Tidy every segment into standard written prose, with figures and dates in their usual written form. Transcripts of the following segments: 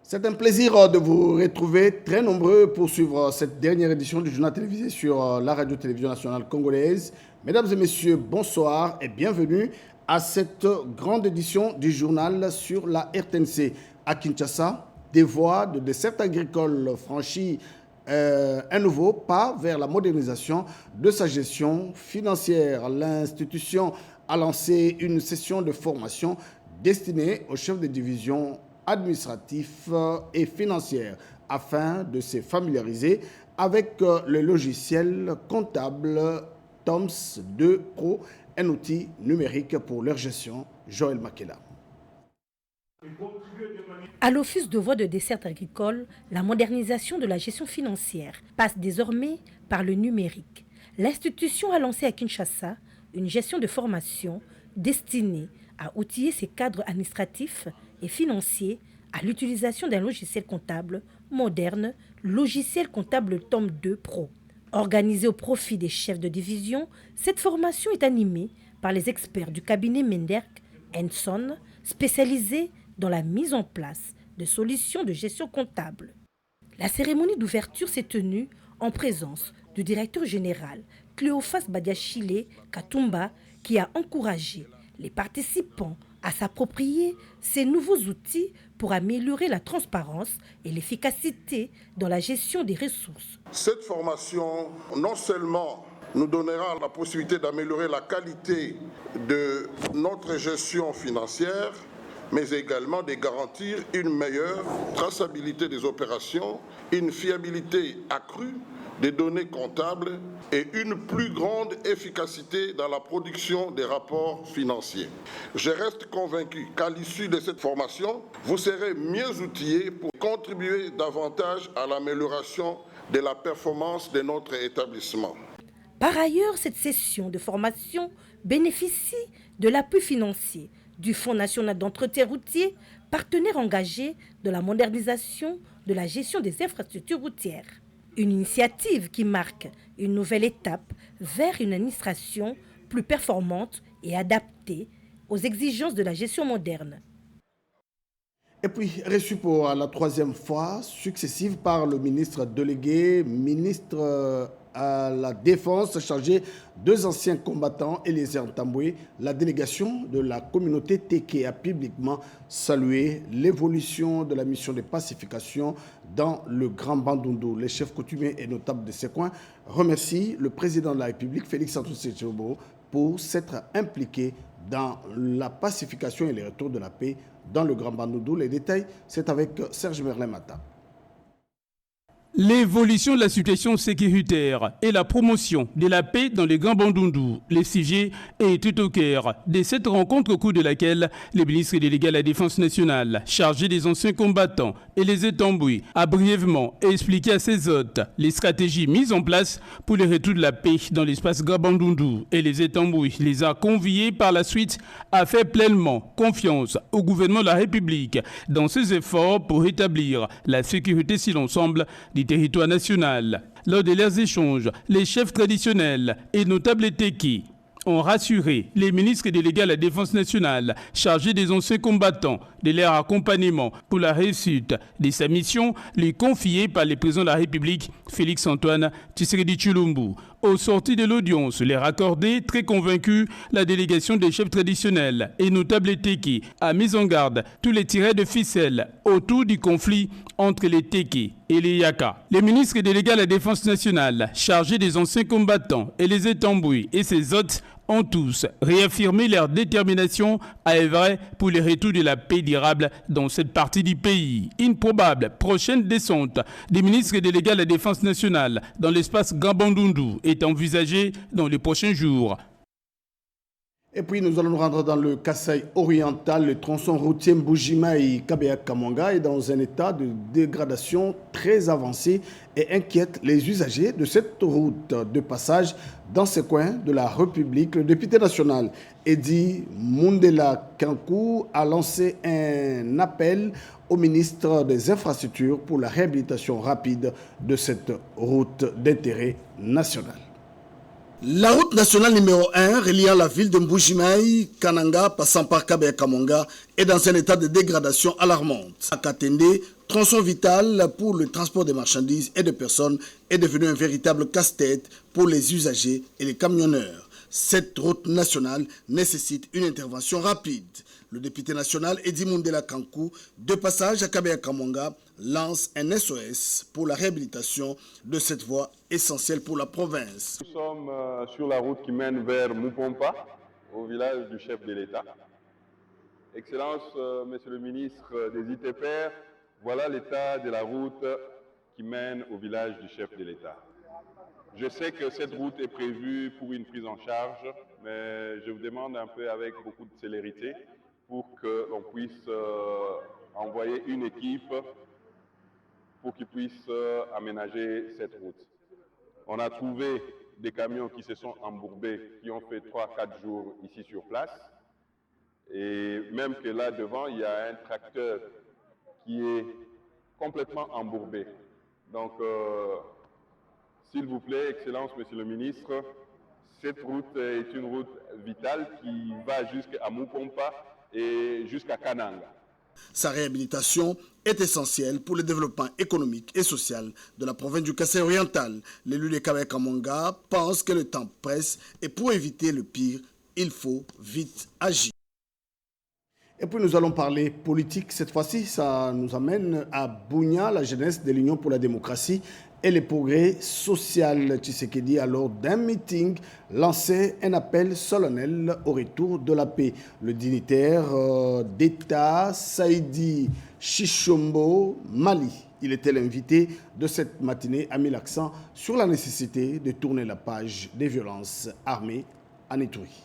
C'est un plaisir de vous retrouver très nombreux pour suivre cette dernière édition du journal télévisé sur la radio-télévision nationale congolaise. Mesdames et messieurs, bonsoir et bienvenue à cette grande édition du journal sur la RTNC. À Kinshasa, des voies de dessert agricole franchissent un nouveau pas vers la modernisation de sa gestion financière. L'institution a lancé une session de formation destinée aux chefs de division administratifs et financières afin de se familiariser avec le logiciel comptable TOMS 2 Pro, un outil numérique pour leur gestion. Joël Makela. À l'Office de voies de dessert agricole, la modernisation de la gestion financière passe désormais par le numérique. L'institution a lancé à Kinshasa une gestion de formation destinée à outiller ses cadres administratifs et financiers à l'utilisation d'un logiciel comptable moderne, logiciel comptable TOMS 2 Pro. Organisée au profit des chefs de division, cette formation est animée par les experts du cabinet Menderk & Son, spécialisés dans la mise en place de solutions de gestion comptable. La cérémonie d'ouverture s'est tenue en présence du directeur général Cléophas Badiachile Katumba, qui a encouragé les participants à s'approprier ces nouveaux outils pour améliorer la transparence et l'efficacité dans la gestion des ressources. Cette formation, non seulement nous donnera la possibilité d'améliorer la qualité de notre gestion financière, mais également de garantir une meilleure traçabilité des opérations, une fiabilité accrue des données comptables et une plus grande efficacité dans la production des rapports financiers. Je reste convaincu qu'à l'issue de cette formation, vous serez mieux outillés pour contribuer davantage à l'amélioration de la performance de notre établissement. Par ailleurs, cette session de formation bénéficie de l'appui financier du Fonds national d'entretien routier, partenaire engagé de la modernisation de la gestion des infrastructures routières. Une initiative qui marque une nouvelle étape vers une administration plus performante et adaptée aux exigences de la gestion moderne. Et puis, reçu pour la troisième fois successive par le ministre délégué, ministre à la Défense, chargé deux anciens combattants, Eliezer Ntambwe, la délégation de la communauté Téké a publiquement salué l'évolution de la mission de pacification dans le Grand Bandundu. Les chefs coutumiers et notables de ces coins remercient le président de la République, Félix Antoine-Tshisekedi, pour s'être impliqué dans la pacification et le retour de la paix dans le Grand Bandundu. Les détails, c'est avec Serge Merlin-Mata. L'évolution de la situation sécuritaire et la promotion de la paix dans les Grands Bandundu, les sujets étaient au cœur de cette rencontre au cours de laquelle le ministre délégué à la Défense nationale, chargé des anciens combattants et les Etambouis, a brièvement expliqué à ses hôtes les stratégies mises en place pour le retour de la paix dans l'espace Grand Bandundu, et les Etambouis les a conviés par la suite à faire pleinement confiance au gouvernement de la République dans ses efforts pour rétablir la sécurité sur l'ensemble du territoire national. Lors de leurs échanges, les chefs traditionnels et notables Téki ont rassuré les ministres délégués à la Défense nationale chargés des anciens combattants de leur accompagnement pour la réussite de sa mission lui confiée par le président de la République, Félix Antoine Tshisekedi Tshilombo. Au sorti de l'audience, les raccordés, très convaincus, la délégation des chefs traditionnels et notables Téki a mis en garde tous les tirets de ficelle autour du conflit entre les Téki et les Yaka. Les ministres délégués à la Défense nationale, chargés des anciens combattants et les Etambouis et ses hôtes ont tous réaffirmé leur détermination à œuvrer pour le retour de la paix durable dans cette partie du pays. Une probable prochaine descente des ministres délégués à la Défense nationale dans l'espace Grand Bandundu est envisagée dans les prochains jours. Et puis nous allons nous rendre dans le Kasaï oriental. Le tronçon routier Mbujimai-Kabeya-Kamanga est dans un état de dégradation très avancé et inquiète les usagers de cette route de passage dans ces coins de la République. Le député national Edi Mundela Kankou a lancé un appel au ministre des Infrastructures pour la réhabilitation rapide de cette route d'intérêt national. La route nationale numéro 1 reliant la ville de Mbujimaï, Kananga, passant par Kabe et Kamonga, est dans un état de dégradation alarmante. À Katende, tronçon vital pour le transport des marchandises et de personnes, est devenu un véritable casse-tête pour les usagers et les camionneurs. Cette route nationale nécessite une intervention rapide. Le député national Edi Mundela Kankou, de passage à Kabe et Kamonga, lance un SOS pour la réhabilitation de cette voie essentielle pour la province. Nous sommes sur la route qui mène vers Moupompa, au village du chef de l'État. Excellence, Monsieur le ministre des ITPR, voilà l'état de la route qui mène au village du chef de l'État. Je sais que cette route est prévue pour une prise en charge, mais je vous demande un peu avec beaucoup de célérité pour que l'on puisse envoyer une équipe pour qu'ils puissent aménager cette route. On a trouvé des camions qui se sont embourbés, qui ont fait 3-4 jours ici sur place. Et même que là devant, il y a un tracteur qui est complètement embourbé. Donc, s'il vous plaît, Excellence, Monsieur le Ministre, cette route est une route vitale qui va jusqu'à Moupompa et jusqu'à Kananga. Sa réhabilitation est essentielle pour le développement économique et social de la province du Kasaï oriental. L'élu de Kabe Kamonga pense que le temps presse et pour éviter le pire, il faut vite agir. Et puis nous allons parler politique. Cette fois-ci, ça nous amène à Bunia, la jeunesse de l'Union pour la démocratie et les progrès social. Tshisekedi, alors d'un meeting, lançait un appel solennel au retour de la paix. Le dignitaire d'État, Saïdi Chichombo Mali, il était l'invité de cette matinée, a mis l'accent sur la nécessité de tourner la page des violences armées en Ituri.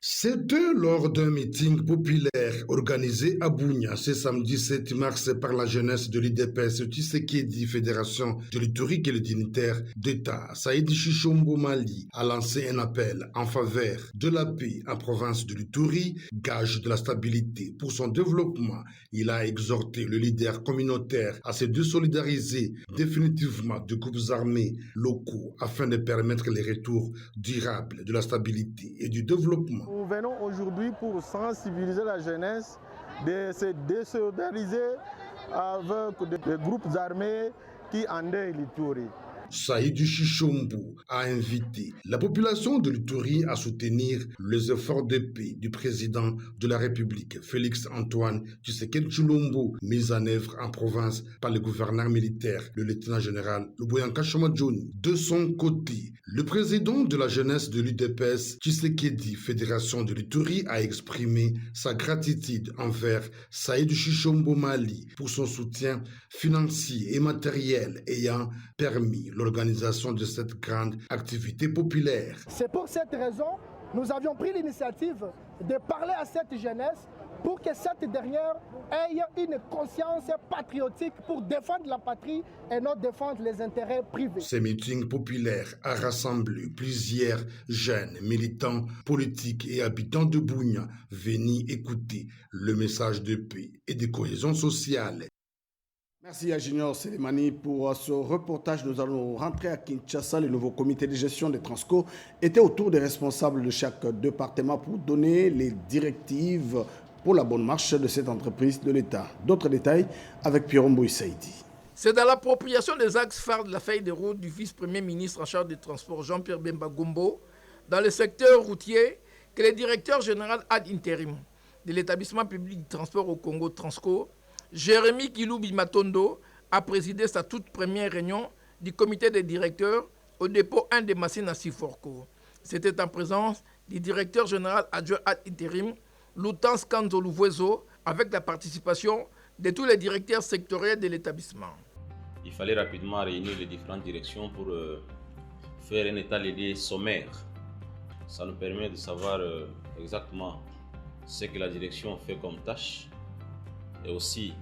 C'était lors d'un meeting populaire organisé à Bunia ce samedi 7 mars par la jeunesse de l'IDPS Tshisekedi, Fédération de l'Ituri, et le dignitaire d'État Saïdi Chichombo Mali a lancé un appel en faveur de la paix en province de l'Ituri, gage de la stabilité pour son développement. Il a exhorté le leader communautaire à se désolidariser définitivement de groupes armés locaux afin de permettre les retours durables de la stabilité et du développement. Nous venons aujourd'hui pour sensibiliser la jeunesse de se désolidariser avec des groupes armés qui endeuillent l'Ituri. Saïdi Chichombo a invité la population de l'Ituri à soutenir les efforts de paix du président de la République, Félix Antoine Tshisekedi Tshilombo, mis en œuvre en province par le gouverneur militaire, le lieutenant-général Luboyanka Shomadjoni. De son côté, le président de la jeunesse de l'UDPS, Tshisekedi, Fédération de l'Ituri, a exprimé sa gratitude envers Saïdi Chichombo Mali pour son soutien financier et matériel ayant permis l'organisation de cette grande activité populaire. C'est pour cette raison que nous avions pris l'initiative de parler à cette jeunesse pour que cette dernière ait une conscience patriotique pour défendre la patrie et non défendre les intérêts privés. Ce meeting populaire a rassemblé plusieurs jeunes militants politiques et habitants de Bunia venus écouter le message de paix et de cohésion sociale. Merci à Junior Selemani pour ce reportage. Nous allons rentrer à Kinshasa. Le nouveau comité de gestion des Transco était autour des responsables de chaque département pour donner les directives pour la bonne marche de cette entreprise de l'État. D'autres détails avec Pierre Mboui-Saïdi. C'est dans l'appropriation des axes phares de la feuille de route du vice-premier ministre en charge des transports Jean-Pierre Bemba Gombo dans le secteur routier que le directeur général ad interim de l'établissement public de transport au Congo Transco, Jérémy Kiloubi Matondo, a présidé sa toute première réunion du comité des directeurs au dépôt 1 de Massina Siforco. C'était en présence du directeur général adjoint ad interim, Loutans Kanzo Louvuezo, avec la participation de tous les directeurs sectoriels de l'établissement. Il fallait rapidement réunir les différentes directions pour faire un état des lieux sommaire. Ça nous permet de savoir exactement ce que la direction fait comme tâche et aussi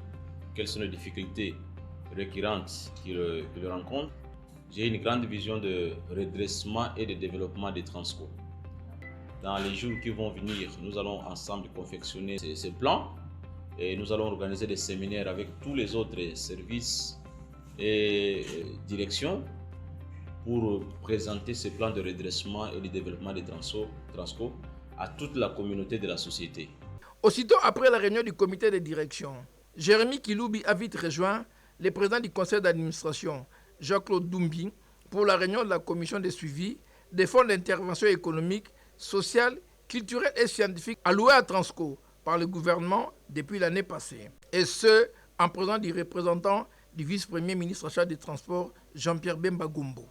quelles sont les difficultés récurrentes qu'il rencontre. J'ai une grande vision de redressement et de développement des Transco. Dans les jours qui vont venir, nous allons ensemble confectionner ces plans et nous allons organiser des séminaires avec tous les autres services et directions pour présenter ce plan de redressement et de développement des Transco à toute la communauté de la société. Aussitôt après la réunion du comité de direction, Jérémy Kiloubi a vite rejoint le président du conseil d'administration, Jean-Claude Doumbi, pour la réunion de la commission de suivi des fonds d'intervention économique, sociale, culturelle et scientifique alloués à Transco par le gouvernement depuis l'année passée. Et ce, en présence du représentant du vice-premier ministre en charge des Transports, Jean-Pierre Bemba Gombo.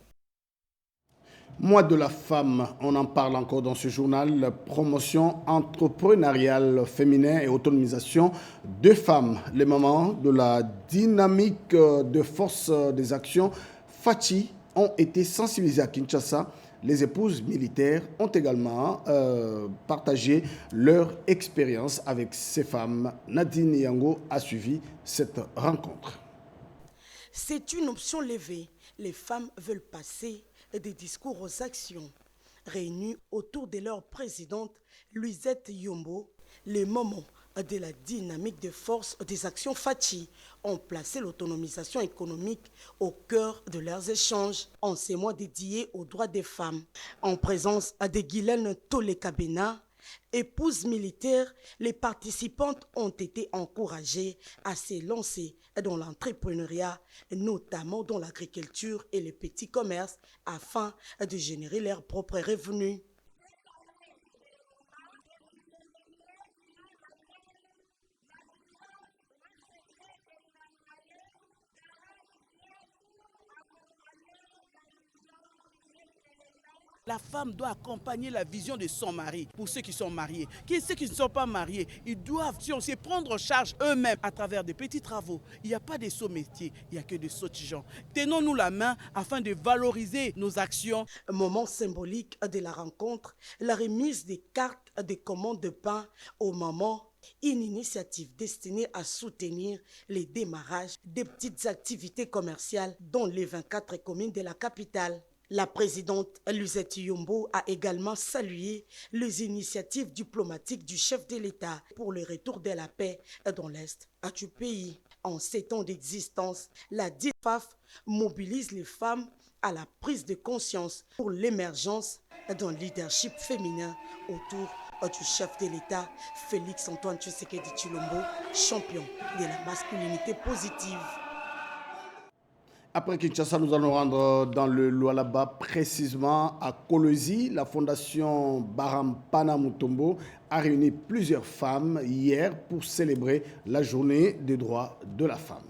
Mois de la femme, on en parle encore dans ce journal. Promotion entrepreneuriale féminin et autonomisation de femmes. Les moments de la dynamique de force des actions Fachi ont été sensibilisés à Kinshasa. Les épouses militaires ont également partagé leur expérience avec ces femmes. Nadine Yango a suivi cette rencontre. C'est une option levée. Les femmes veulent passer des discours aux actions. Réunies autour de leur présidente, Louisette Yombo, les moments de la dynamique de force des actions Fachi ont placé l'autonomisation économique au cœur de leurs échanges en ces mois dédiés aux droits des femmes. En présence de Guylaine Tolekabena, épouse militaire, les participantes ont été encouragées à se lancer dans l'entrepreneuriat, notamment dans l'agriculture et les petits commerces, afin de générer leurs propres revenus. La femme doit accompagner la vision de son mari. Pour ceux qui sont mariés, ceux qui ne sont pas mariés, ils doivent se prendre en charge eux-mêmes à travers de petits travaux. Il n'y a pas de sauts métiers, il n'y a que de sauts gens. Tenons-nous la main afin de valoriser nos actions. Moment symbolique de la rencontre, la remise des cartes de commande de pain aux mamans. Une initiative destinée à soutenir les démarrages des petites activités commerciales dans les 24 communes de la capitale. La présidente Louisette Yombo a également salué les initiatives diplomatiques du chef de l'État pour le retour de la paix dans l'Est du pays. En 7 ans d'existence, la DIFAF mobilise les femmes à la prise de conscience pour l'émergence d'un leadership féminin autour du chef de l'État, Félix Antoine Tshisekedi Tshilombo, champion de la masculinité positive. Après Kinshasa, nous allons rendre dans le Lualaba, précisément à Kolwezi. La fondation Barampana Mutombo a réuni plusieurs femmes hier pour célébrer la journée des droits de la femme.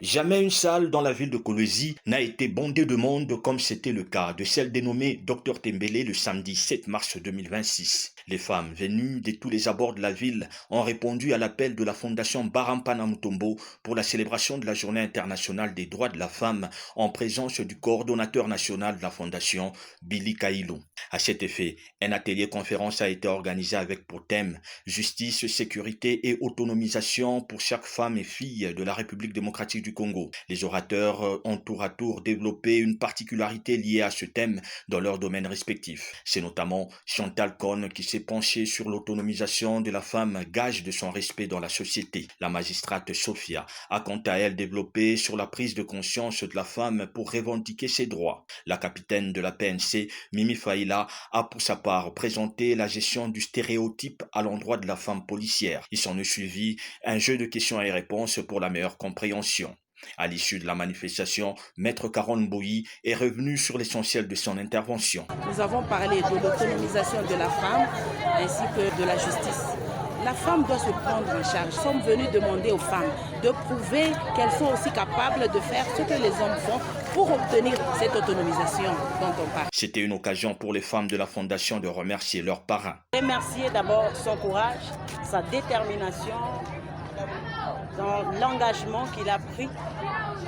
Jamais une salle dans la ville de Kolwezi n'a été bondée de monde comme c'était le cas de celle dénommée Dr Tembele le samedi 7 mars 2026. Les femmes venues de tous les abords de la ville ont répondu à l'appel de la fondation Barampana Mutombo pour la célébration de la Journée internationale des droits de la femme en présence du coordonnateur national de la fondation, Billy Kailou. À cet effet, un atelier conférence a été organisé avec pour thème justice, sécurité et autonomisation pour chaque femme et fille de la République démocratique du Congo. Les orateurs ont tour à tour développé une particularité liée à ce thème dans leurs domaines respectifs. C'est notamment Chantal Cohn qui s'est penchée sur l'autonomisation de la femme, gage de son respect dans la société. La magistrate Sophia a quant à elle développé sur la prise de conscience de la femme pour revendiquer ses droits. La capitaine de la PNC, Mimi Faïla, a pour sa part présenté la gestion du stéréotype à l'endroit de la femme policière. Il s'en est suivi un jeu de questions et réponses pour la meilleure compréhension. À l'issue de la manifestation, Maître Caron Bouyi est revenu sur l'essentiel de son intervention. Nous avons parlé de l'autonomisation de la femme ainsi que de la justice. La femme doit se prendre en charge. Nous sommes venus demander aux femmes de prouver qu'elles sont aussi capables de faire ce que les hommes font pour obtenir cette autonomisation dont on parle. C'était une occasion pour les femmes de la Fondation de remercier leurs parrains. Remercier d'abord son courage, sa détermination, dans l'engagement qu'il a pris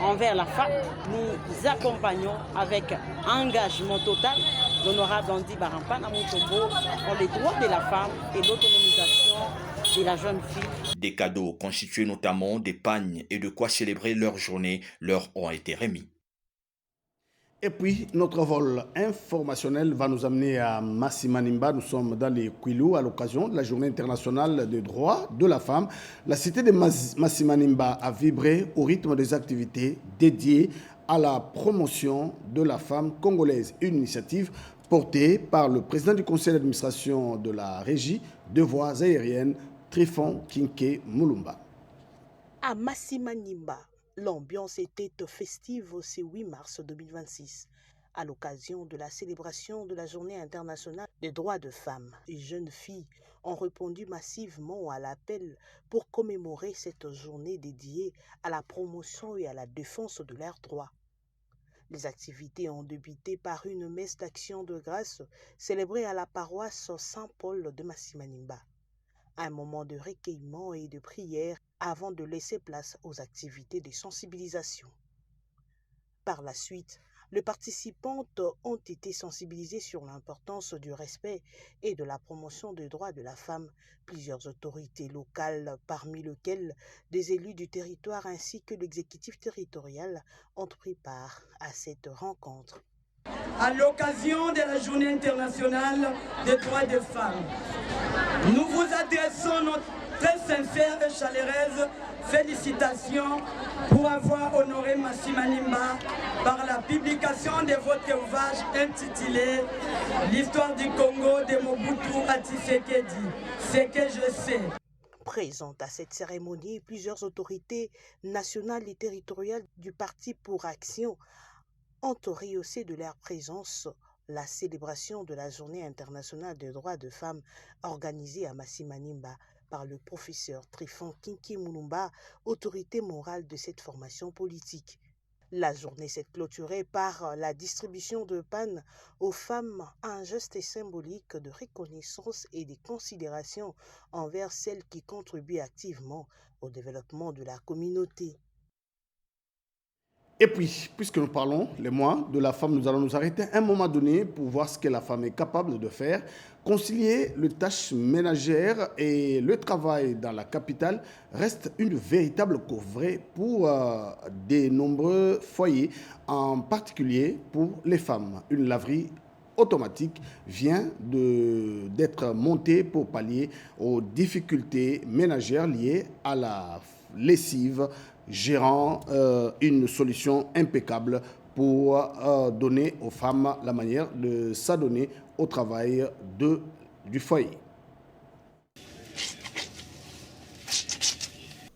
envers la femme. Nous accompagnons avec engagement total l'honorable Andy Barampana Mutombo pour les droits de la femme et l'autonomisation de la jeune fille. Des cadeaux constitués notamment des pagnes et de quoi célébrer leur journée leur ont été remis. Et puis, notre vol informationnel va nous amener à Massimanimba. Nous sommes dans les Kwilu à l'occasion de la Journée internationale des droits de la femme. La cité de Massimanimba a vibré au rythme des activités dédiées à la promotion de la femme congolaise. Une initiative portée par le président du conseil d'administration de la régie de voies aériennes, Trifon Kinke Mulumba. À Massimanimba, l'ambiance était festive ce 8 mars 2026, à l'occasion de la célébration de la Journée internationale des droits de femmes. Les jeunes filles ont répondu massivement à l'appel pour commémorer cette journée dédiée à la promotion et à la défense de leurs droits. Les activités ont débuté par une messe d'action de grâce célébrée à la paroisse Saint-Paul de Massimanimba. Un moment de recueillement et de prière avant de laisser place aux activités de sensibilisation. Par la suite, les participantes ont été sensibilisées sur l'importance du respect et de la promotion des droits de la femme. Plusieurs autorités locales, parmi lesquelles des élus du territoire ainsi que l'exécutif territorial, ont pris part à cette rencontre. À l'occasion de la Journée internationale des droits des femmes, nous vous adressons notre très sincère et chaleureuse félicitations pour avoir honoré Massimanimba par la publication de votre ouvrage intitulé « L'histoire du Congo de Mobutu Tshisekedi, ce que je sais ». Présentes à cette cérémonie, plusieurs autorités nationales et territoriales du Parti pour Action ont rehaussé de leur présence la célébration de la Journée internationale des droits de femmes organisée à Massimanimba par le professeur Trifon Kinke Mulumba, autorité morale de cette formation politique. La journée s'est clôturée par la distribution de pannes aux femmes, un geste symbolique de reconnaissance et de considération envers celles qui contribuent activement au développement de la communauté. Et puis, puisque nous parlons, les mois de la femme, nous allons nous arrêter un moment donné pour voir ce que la femme est capable de faire. Concilier les tâches ménagères et le travail dans la capitale reste une véritable couvée pour de nombreux foyers, en particulier pour les femmes. Une laverie automatique vient d'être montée pour pallier aux difficultés ménagères liées à la lessive, gérant une solution impeccable pour donner aux femmes la manière de s'adonner au travail du foyer.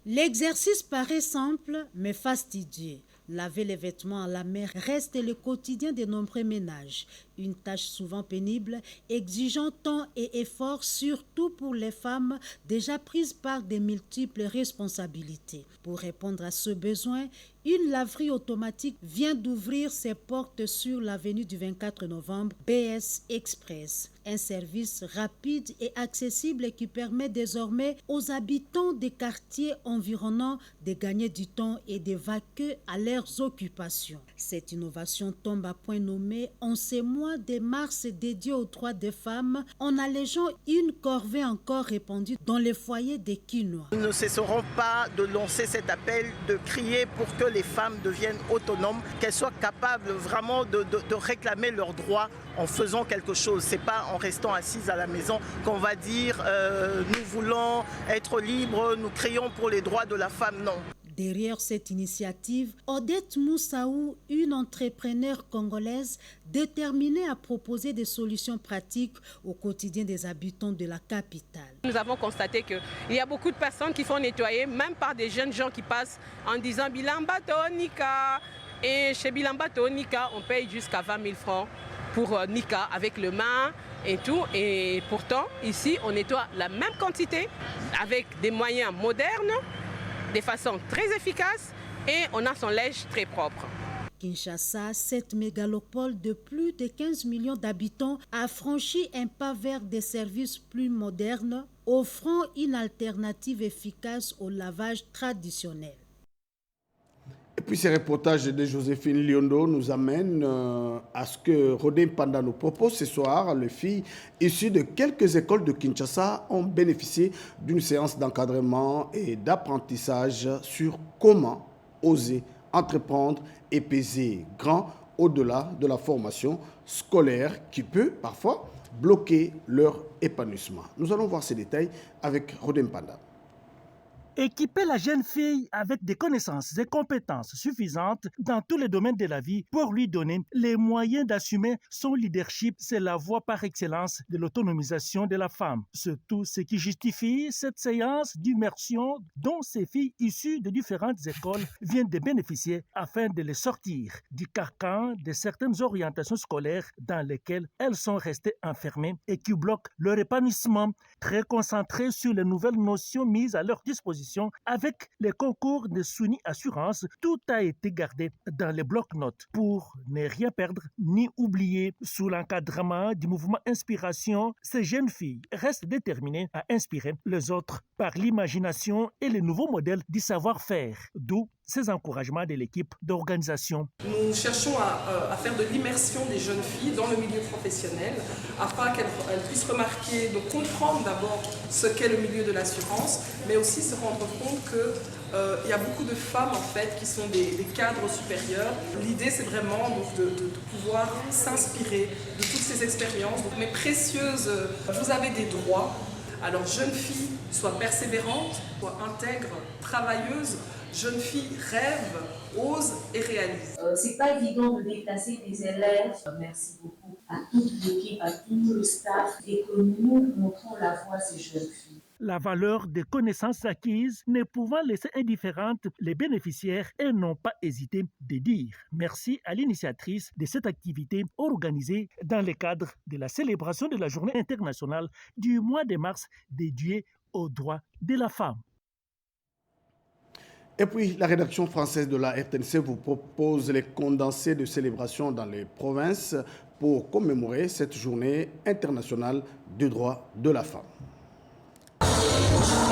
L'exercice paraît simple mais fastidieux. Laver les vêtements à la mer reste le quotidien de nombreux ménages. Une tâche souvent pénible, exigeant temps et effort, surtout pour les femmes déjà prises par de multiples responsabilités. Pour répondre à ce besoin, une laverie automatique vient d'ouvrir ses portes sur l'avenue du 24 novembre, BS Express. Un service rapide et accessible qui permet désormais aux habitants des quartiers environnants de gagner du temps et de vaquer à leurs occupations. Cette innovation tombe à point nommé en ces mois de mars dédiés aux droits des femmes, en allégeant une corvée encore répandue dans les foyers des Kinois. Nous ne cesserons pas de lancer cet appel, de crier pour que les femmes deviennent autonomes, qu'elles soient capables vraiment de réclamer leurs droits en faisant quelque chose. Ce n'est pas en restant assises à la maison qu'on va dire nous voulons être libres, nous crions pour les droits de la femme, non. Derrière cette initiative, Odette Moussaou, une entrepreneure congolaise déterminée à proposer des solutions pratiques au quotidien des habitants de la capitale. Nous avons constaté qu'il y a beaucoup de personnes qui font nettoyer, même par des jeunes gens qui passent en disant Bilamba Tonika. Et chez Bilamba Tonika, on paye jusqu'à 20 000 francs pour Nika avec le main et tout. Et pourtant, ici, on nettoie la même quantité avec des moyens modernes, de façon très efficace, et on a son linge très propre. Kinshasa, cette mégalopole de plus de 15 millions d'habitants, a franchi un pas vers des services plus modernes, offrant une alternative efficace au lavage traditionnel. Et puis ces reportages de Joséphine Liondo nous amènent à ce que Rodin Panda nous propose ce soir. Les filles issues de quelques écoles de Kinshasa ont bénéficié d'une séance d'encadrement et d'apprentissage sur comment oser entreprendre et peser grand au-delà de la formation scolaire qui peut parfois bloquer leur épanouissement. Nous allons voir ces détails avec Rodem Panda. Équiper la jeune fille avec des connaissances et compétences suffisantes dans tous les domaines de la vie pour lui donner les moyens d'assumer son leadership, c'est la voie par excellence de l'autonomisation de la femme. C'est tout ce qui justifie cette séance d'immersion dont ces filles issues de différentes écoles viennent de bénéficier afin de les sortir du carcan de certaines orientations scolaires dans lesquelles elles sont restées enfermées et qui bloquent leur épanouissement. Très concentrées sur les nouvelles notions mises à leur disposition avec les concours de SUNY Assurance, tout a été gardé dans les blocs-notes pour ne rien perdre ni oublier. Sous l'encadrement du mouvement Inspiration, ces jeunes filles restent déterminées à inspirer les autres par l'imagination et les nouveaux modèles du savoir-faire, d'où ces encouragements de l'équipe d'organisation. Nous cherchons à faire de l'immersion des jeunes filles dans le milieu professionnel afin qu'elles puissent remarquer, donc comprendre d'abord ce qu'est le milieu de l'assurance, mais aussi se rendre compte qu'il y a beaucoup de femmes en fait qui sont des cadres supérieurs. L'idée c'est vraiment donc, de pouvoir s'inspirer de toutes ces expériences, donc, mais précieuses. Vous avez des droits, alors jeune fille, sois persévérante, sois intègre, travailleuse. Jeune fille rêve, ose et réalise. C'est pas évident de déplacer des élèves. Merci beaucoup à toute l'équipe, à tout le staff et que nous montrons la voie à ces jeunes filles. La valeur des connaissances acquises ne pouvant laisser indifférentes les bénéficiaires et n'ont pas hésité de dire merci à l'initiatrice de cette activité organisée dans le cadre de la célébration de la Journée internationale du mois de mars dédiée aux droits de la femme. Et puis, la rédaction française de la RTNC vous propose les condensés de célébration dans les provinces pour commémorer cette journée internationale des droits de la femme.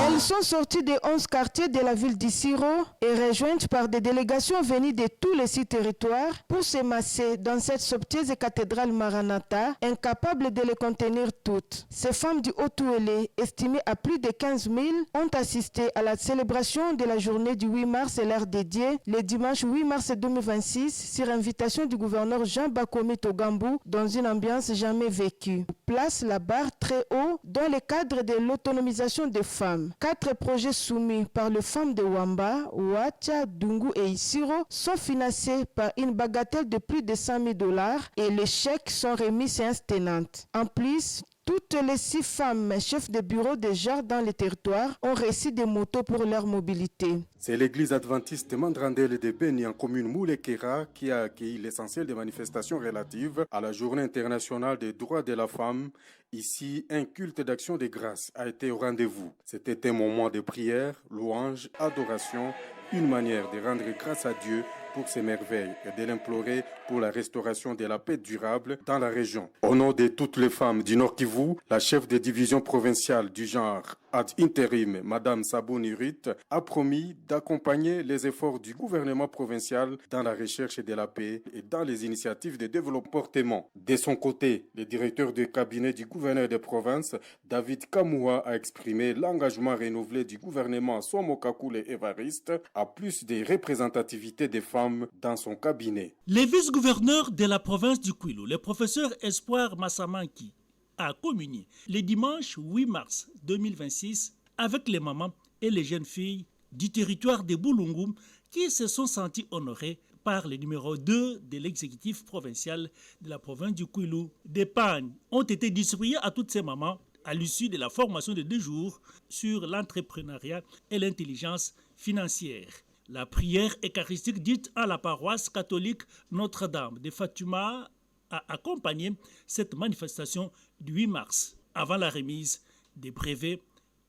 Elles sont sorties des 11 quartiers de la ville d'Issiro et rejointes par des délégations venues de tous les 6 territoires pour se masser dans cette somptueuse cathédrale Maranatha, incapable de les contenir toutes. Ces femmes du Haut-Touélé, estimées à plus de 15 000, ont assisté à la célébration de la journée du 8 mars et l'heure dédiée le dimanche 8 mars 2026 sur invitation du gouverneur Jean Bakomi Togambou dans une ambiance jamais vécue. Place la barre très haut dans le cadre de l'autonomisation des femmes. 4 projets soumis par les femmes de Wamba, Ouacha, Dungu et Issiro sont financés par une bagatelle de plus de 100 000 $ et les chèques sont remis séance tenante. En plus, toutes les 6 femmes chefs de bureau de genre dans les territoires ont reçu des motos pour leur mobilité. C'est l'église adventiste Mandrandel de Beni en commune Moulekera qui a accueilli l'essentiel des manifestations relatives à la Journée internationale des droits de la femme. Ici, un culte d'action de grâce a été au rendez-vous. C'était un moment de prière, louange, adoration, une manière de rendre grâce à Dieu pour ses merveilles et de l'implorer pour la restauration de la paix durable dans la région. Au nom de toutes les femmes du Nord Kivu, la chef de division provinciale du genre ad intérim, Madame Sabouni Ruth, a promis d'accompagner les efforts du gouvernement provincial dans la recherche de la paix et dans les initiatives de développement. De son côté, le directeur de cabinet du gouverneur de province, David Kamoua, a exprimé l'engagement renouvelé du gouvernement Swamokakule Evariste à plus de représentativité des femmes dans son cabinet. Le vice-gouverneur de la province du Kwilu, le professeur Espoir Massamanki, a communié le dimanche 8 mars 2026 avec les mamans et les jeunes filles du territoire de Boulungu qui se sont sentis honorés par le numéro 2 de l'exécutif provincial de la province du Kwilu. Des pagnes ont été distribuées à toutes ces mamans à l'issue de la formation de 2 jours sur l'entrepreneuriat et l'intelligence financière. La prière eucharistique dite à la paroisse catholique Notre-Dame de Fatima a accompagné cette manifestation du 8 mars, avant la remise des brevets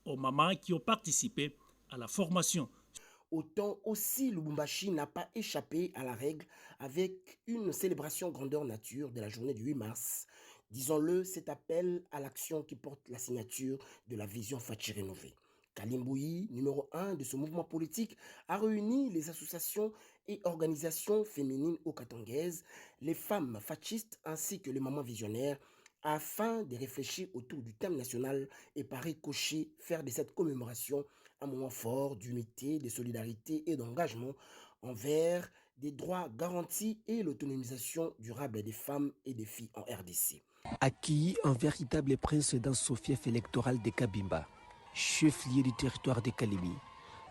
aux mamans qui ont participé à la formation. Autant aussi Lubumbashi n'a pas échappé à la règle avec une célébration grandeur nature de la journée du 8 mars. Disons-le, cet appel à l'action qui porte la signature de la vision Fachi rénovée. Kalimboui, numéro 1 de ce mouvement politique, a réuni les associations et organisations féminines okatangaises, les femmes fachistes ainsi que les mamans visionnaires, afin de réfléchir autour du thème national et par ricochet faire de cette commémoration un moment fort d'unité, de solidarité et d'engagement envers des droits garantis et l'autonomisation durable des femmes et des filles en RDC. Accueilli un véritable prince dans son fief électoral de Kabimba, chef-lieu du territoire de Kalimi,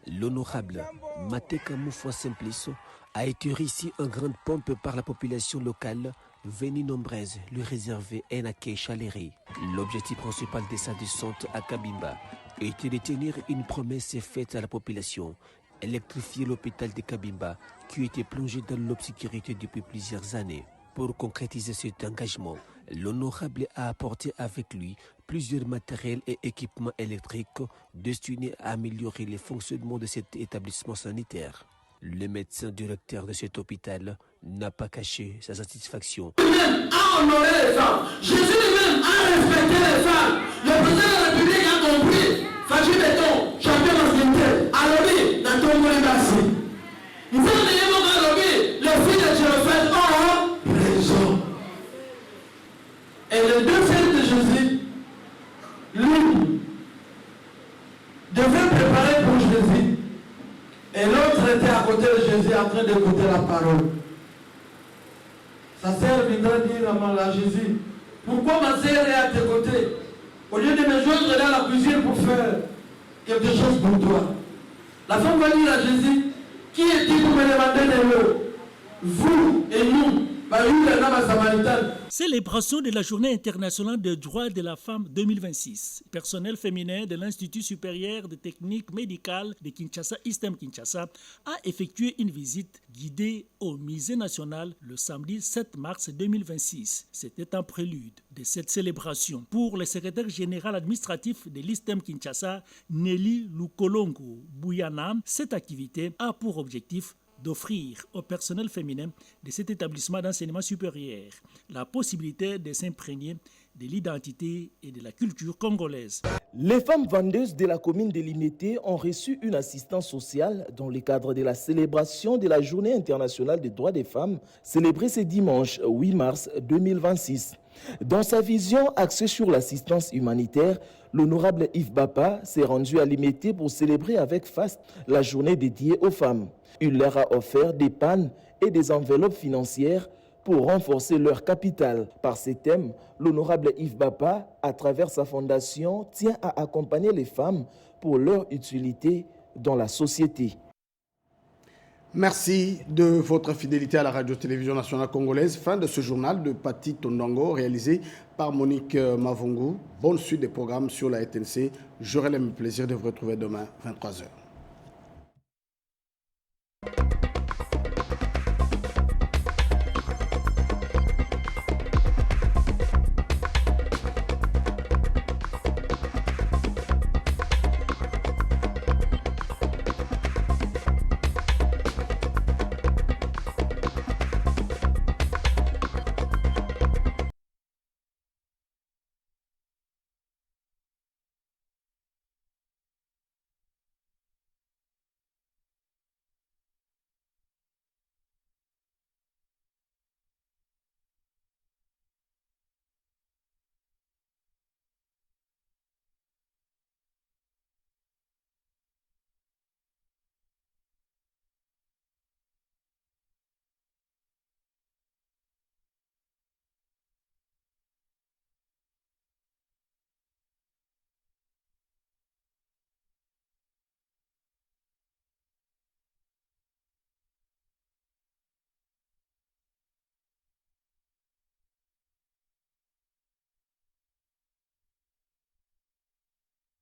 l'honorable Mateka Moufouan Simplice a été reçu en grande pompe par la population locale venue nombreuse lui réserver un accueil chaleureux. L'objectif principal de sa descente à Kabimba était de tenir une promesse faite à la population, électrifier l'hôpital de Kabimba qui était plongé dans l'obscurité depuis plusieurs années. Pour concrétiser cet engagement, l'honorable a apporté avec lui plusieurs matériels et équipements électriques destinés à améliorer le fonctionnement de cet établissement sanitaire. Le médecin directeur de cet hôpital n'a pas caché sa satisfaction. Lui-même a honoré les femmes. Jésus lui-même a respecté les femmes. Le président de la République a compris. Faji Béton, champion masculin, Alobi, Natombo Libasi. Nous sommes les moments d'Alobi, les filles de Jérusalem ont raison. Et les deux filles de Jésus, l'une devait préparer pour Jésus. Et l'autre était à côté de Jésus en train d'écouter la parole. Sa sœur viendra dire à Jésus, pourquoi ma sœur est à tes côtés? Au lieu de me joindre dans la cuisine pour faire quelque chose pour toi. La femme va dire à Jésus, qui est-il pour me demander de l'eau? Vous et nous. Célébration de la Journée internationale des droits de la femme 2026. Personnel féminin de l'Institut supérieur de technique médicale de Kinshasa, ISTEM Kinshasa, a effectué une visite guidée au Musée national le samedi 7 mars 2026. C'était un prélude de cette célébration. Pour le secrétaire général administratif de l'ISTEM Kinshasa, Nelly Lukolongo Bouyana, cette activité a pour objectif d'offrir au personnel féminin de cet établissement d'enseignement supérieur la possibilité de s'imprégner de l'identité et de la culture congolaise. Les femmes vendeuses de la commune de Limete ont reçu une assistance sociale dans le cadre de la célébration de la Journée internationale des droits des femmes, célébrée ce dimanche 8 mars 2026. Dans sa vision axée sur l'assistance humanitaire, l'honorable Yves Bapa s'est rendu à Limete pour célébrer avec faste la journée dédiée aux femmes. Il leur a offert des pannes et des enveloppes financières pour renforcer leur capital. Par ces thèmes, l'honorable Yves Bapa, à travers sa fondation, tient à accompagner les femmes pour leur utilité dans la société. Merci de votre fidélité à la Radio-Télévision nationale congolaise. Fin de ce journal de Pati Tondongo réalisé par Monique Mavungu. Bonne suite des programmes sur la RTNC. J'aurai le plaisir de vous retrouver demain, 23h.